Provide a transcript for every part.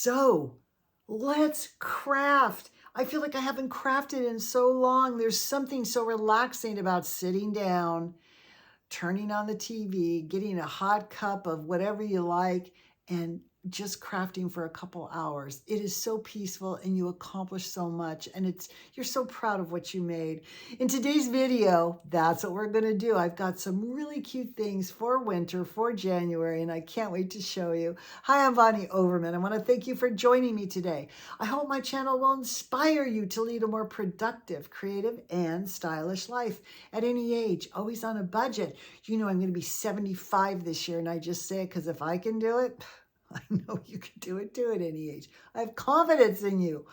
So let's craft. I feel like I haven't crafted in so long. There's something so relaxing about sitting down, turning on the TV, getting a hot cup of whatever you like, and just crafting for a couple hours. It is so peaceful and you accomplish so much, and you're so proud of what you made. In today's video, that's what we're going to do. I've got some really cute things for winter, for January, and I can't wait to show you. Hi, I'm Vonnie Overman. I want to thank you for joining me today. I hope my channel will inspire you to lead a more productive, creative, and stylish life at any age, always on a budget. You know I'm going to be 75 this year, and I just say it because if I can do it, I know you can do it too at any age. I have confidence in you.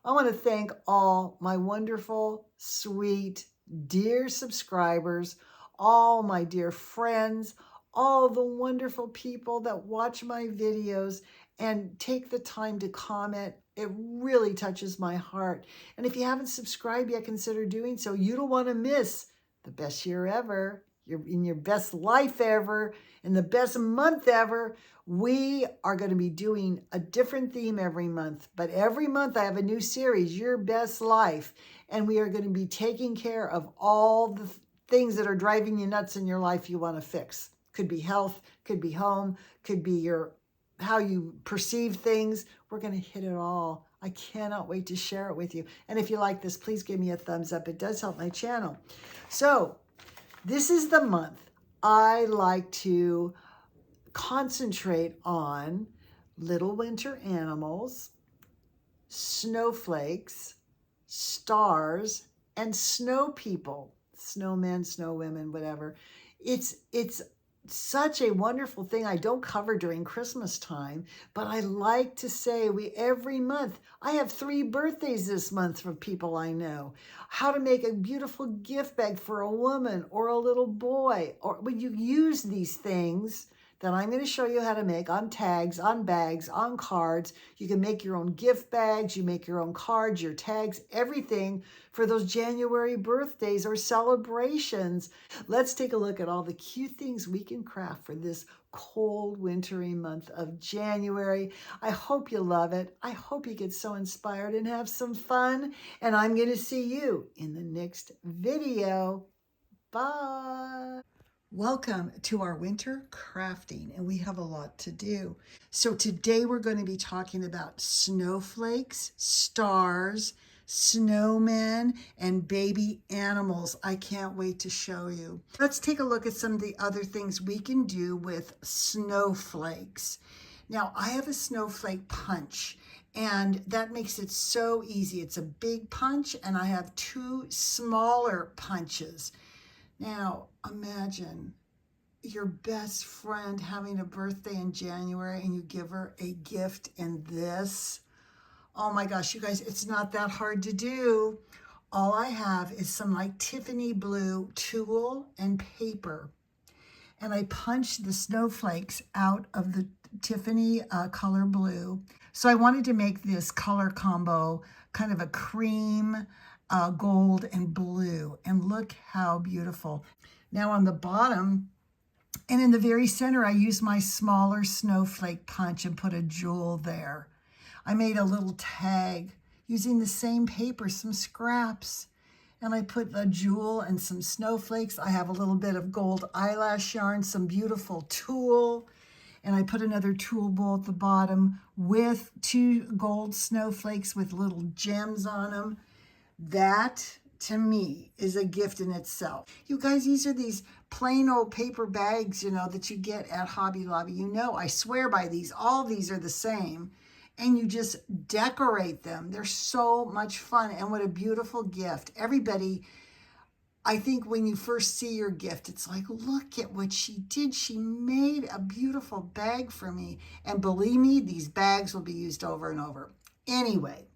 I want to thank all my wonderful, sweet, dear subscribers, all my dear friends, all the wonderful people that watch my videos and take the time to comment. It really touches my heart. And if you haven't subscribed yet, consider doing so. You don't want to miss the best year ever. You're in your best life ever, in the best month ever. We are going to be doing a different theme every month, but every month I have a new series, Your Best Life, and we are going to be taking care of all the things that are driving you nuts in your life you want to fix. Could be health, could be home, could be how you perceive things. We're going to hit it all. I cannot wait to share it with you. And if you like this, please give me a thumbs up. It does help my channel. So this is the month I like to concentrate on little winter animals, snowflakes, stars, and snow people, snowmen, snow women, whatever. It's such a wonderful thing I don't cover during Christmas time, but I like to say every month, I have 3 birthdays this month from people I know. How to make a beautiful gift bag for a woman or a little boy, or when you use these things that I'm going to show you how to make on tags, on bags, on cards. You can make your own gift bags, you make your own cards, your tags, everything for those January birthdays or celebrations. Let's take a look at all the cute things we can craft for this cold, wintry month of January. I hope you love it. I hope you get so inspired and have some fun. And I'm going to see you in the next video. Bye. Welcome to our winter crafting, and we have a lot to do. So today we're going to be talking about snowflakes, stars, snowmen, and baby animals. I can't wait to show you. Let's take a look at some of the other things we can do with snowflakes. Now, I have a snowflake punch, and that makes it so easy. It's a big punch, and I have 2 smaller punches. Now, imagine your best friend having a birthday in January and you give her a gift in this. Oh my gosh, you guys, it's not that hard to do. All I have is some like Tiffany blue tulle and paper. And I punch the snowflakes out of the Tiffany color blue. So I wanted to make this color combo kind of a cream, gold and blue, and look how beautiful. Now on the bottom and in the very center, I used my smaller snowflake punch and put a jewel there. I made a little tag using the same paper, some scraps, and I put a jewel and some snowflakes. I have a little bit of gold eyelash yarn, some beautiful tulle, and I put another tulle bowl at the bottom with 2 gold snowflakes with little gems on them. That, to me, is a gift in itself. You guys, these are these plain old paper bags, that you get at Hobby Lobby. I swear by these. All these are the same. And you just decorate them. They're so much fun. And what a beautiful gift. Everybody, I think when you first see your gift, it's like, look at what she did. She made a beautiful bag for me. And believe me, these bags will be used over and over. Anyway.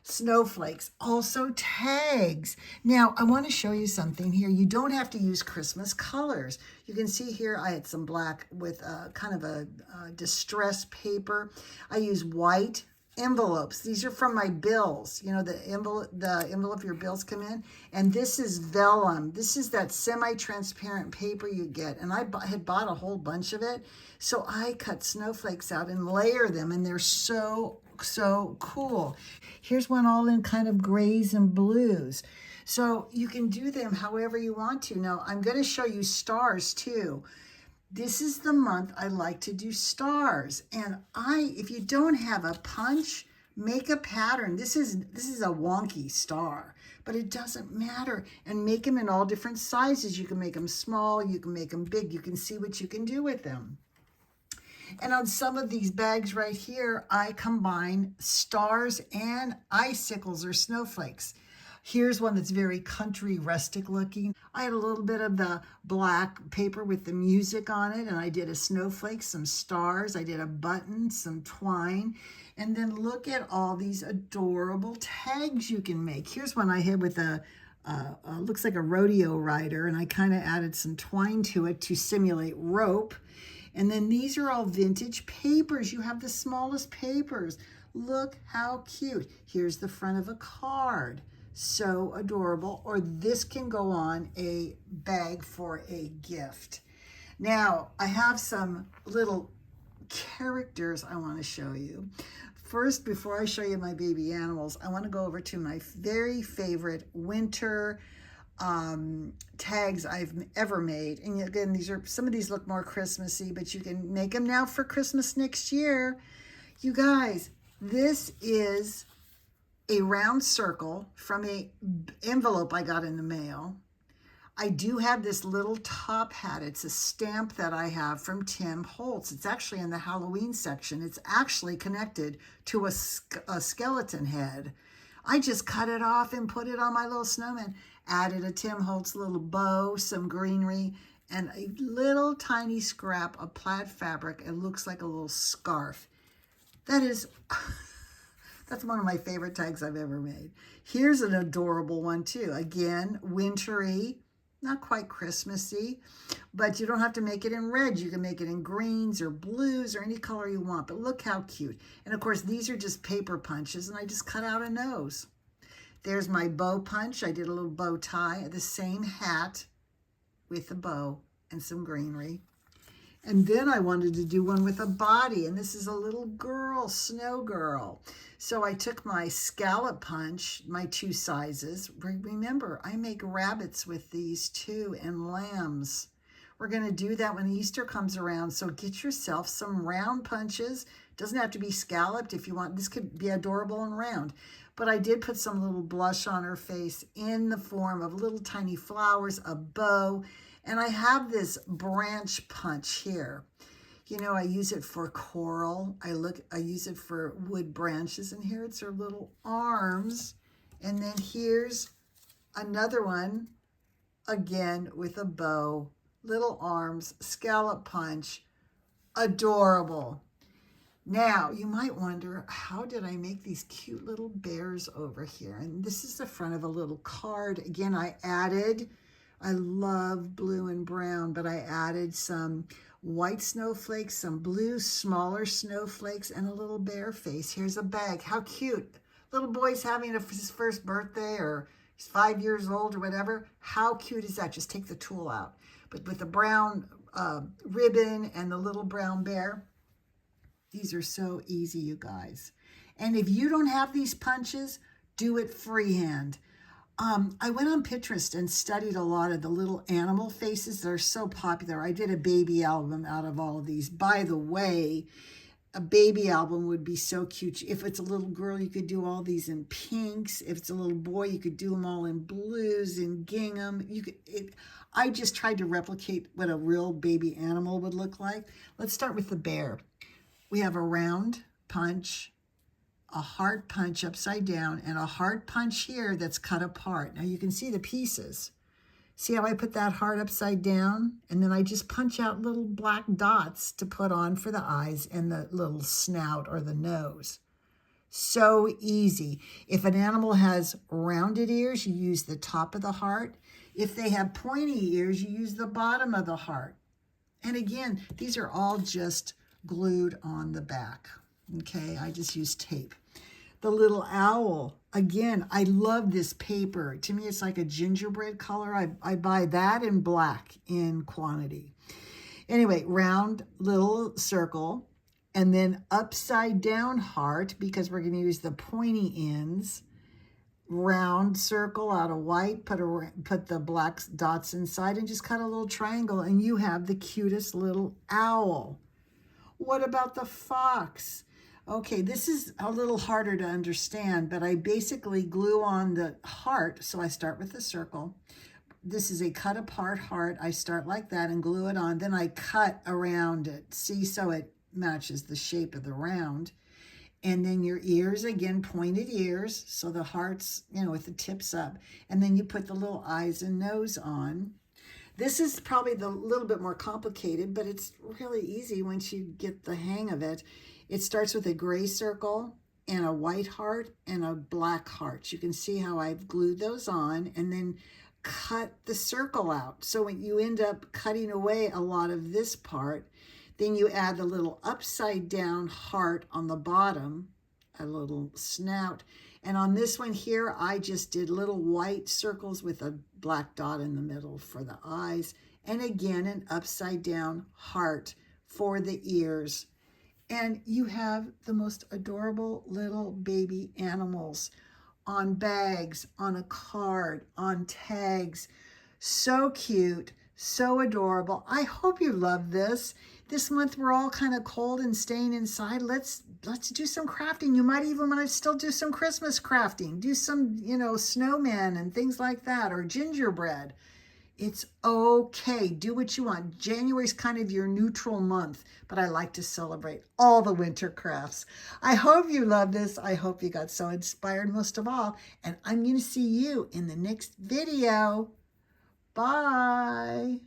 Snowflakes, also tags. Now, I want to show you something here. You don't have to use Christmas colors. You can see here I had some black with kind of a distressed paper. I use white envelopes. These are from my bills. You know, the envelope your bills come in. And this is vellum. This is that semi-transparent paper you get. And I had bought a whole bunch of it. So I cut snowflakes out and layer them. And they're so cool. Here's one all in kind of grays and blues. So you can do them however you want to. Now, I'm going to show you stars too. This is the month I like to do stars. And if you don't have a punch, make a pattern. This is a wonky star, but it doesn't matter. And make them in all different sizes. You can make them small, you can make them big. You can see what you can do with them. And on some of these bags right here, I combine stars and icicles or snowflakes. Here's one that's very country rustic looking. I had a little bit of the black paper with the music on it, and I did a snowflake, some stars, I did a button, some twine, and then look at all these adorable tags you can make. Here's one I had with looks like a rodeo rider, and I kind of added some twine to it to simulate rope. And then these are all vintage papers. You have the smallest papers. Look how cute. Here's the front of a card. So adorable. Or this can go on a bag for a gift. Now, I have some little characters I want to show you. First, before I show you my baby animals, I want to go over to my very favorite winter tags I've ever made. And again, some of these look more Christmassy, but you can make them now for Christmas next year. You guys, this is a round circle from a envelope I got in the mail. I do have this little top hat. It's a stamp that I have from Tim Holtz. It's actually in the Halloween section. It's actually connected to a skeleton head. I just cut it off and put it on my little snowman. Added a Tim Holtz little bow, some greenery, and a little tiny scrap of plaid fabric. It looks like a little scarf. That's one of my favorite tags I've ever made. Here's an adorable one too. Again, wintry, not quite Christmassy, but you don't have to make it in red. You can make it in greens or blues or any color you want, but look how cute. And of course, these are just paper punches, and I just cut out a nose. There's my bow punch. I did a little bow tie, the same hat with a bow and some greenery. And then I wanted to do one with a body, and this is a little girl, snow girl. So I took my scallop punch, my 2 sizes. Remember, I make rabbits with these too, and lambs. We're going to do that when Easter comes around. So get yourself some round punches. Doesn't have to be scalloped if you want. This could be adorable and round. But I did put some little blush on her face in the form of little tiny flowers, a bow, and I have this branch punch here. You know, I use it for coral. I use it for wood branches, and here it's her little arms. And then here's another one, again with a bow, little arms, scallop punch, adorable. Now, you might wonder, how did I make these cute little bears over here? And this is the front of a little card. Again, I love blue and brown, but I added some white snowflakes, some blue, smaller snowflakes, and a little bear face. Here's a bag. How cute. Little boy's having his first birthday, or he's 5 years old or whatever. How cute is that? Just take the tool out. But with the brown ribbon and the little brown bear, these are so easy, you guys. And if you don't have these punches, do it freehand. I went on Pinterest and studied a lot of the little animal faces that are so popular. I did a baby album out of all of these. By the way, a baby album would be so cute. If it's a little girl, you could do all these in pinks. If it's a little boy, you could do them all in blues and gingham. I just tried to replicate what a real baby animal would look like. Let's start with the bear. We have a round punch, a heart punch upside down, and a heart punch here that's cut apart. Now you can see the pieces. See how I put that heart upside down? And then I just punch out little black dots to put on for the eyes and the little snout or the nose. So easy. If an animal has rounded ears, you use the top of the heart. If they have pointy ears, you use the bottom of the heart. And again, these are all just glued on the back. Okay, I just use tape. the little owl. Again, I love this paper. To me, it's like a gingerbread color. I buy that in black in quantity. Anyway, round little circle, and then upside down heart, because we're going to use the pointy ends. Round circle out of white, put the black dots inside, and just cut a little triangle, and you have the cutest little owl. What about the fox? Okay, this is a little harder to understand, but I basically glue on the heart. So I start with the circle. This is a cut apart heart. I start like that and glue it on. Then I cut around it. See, so it matches the shape of the round. And then your ears, again, pointed ears. So the heart's, with the tips up. And then you put the little eyes and nose on. This is probably the little bit more complicated, but it's really easy once you get the hang of it. It starts with a gray circle and a white heart and a black heart. You can see how I've glued those on and then cut the circle out. So when you end up cutting away a lot of this part, then you add the little upside down heart on the bottom, a little snout. And on this one here, I just did little white circles with a black dot in the middle for the eyes. And again, an upside down heart for the ears. And you have the most adorable little baby animals on bags, on a card, on tags. So cute, so adorable. I hope you love this. This month we're all kind of cold and staying inside. Let's do some crafting. You might even want to still do some Christmas crafting. Do some, snowmen and things like that, or gingerbread. It's okay. Do what you want. January's kind of your neutral month, but I like to celebrate all the winter crafts. I hope you love this. I hope you got so inspired most of all. And I'm going to see you in the next video. Bye.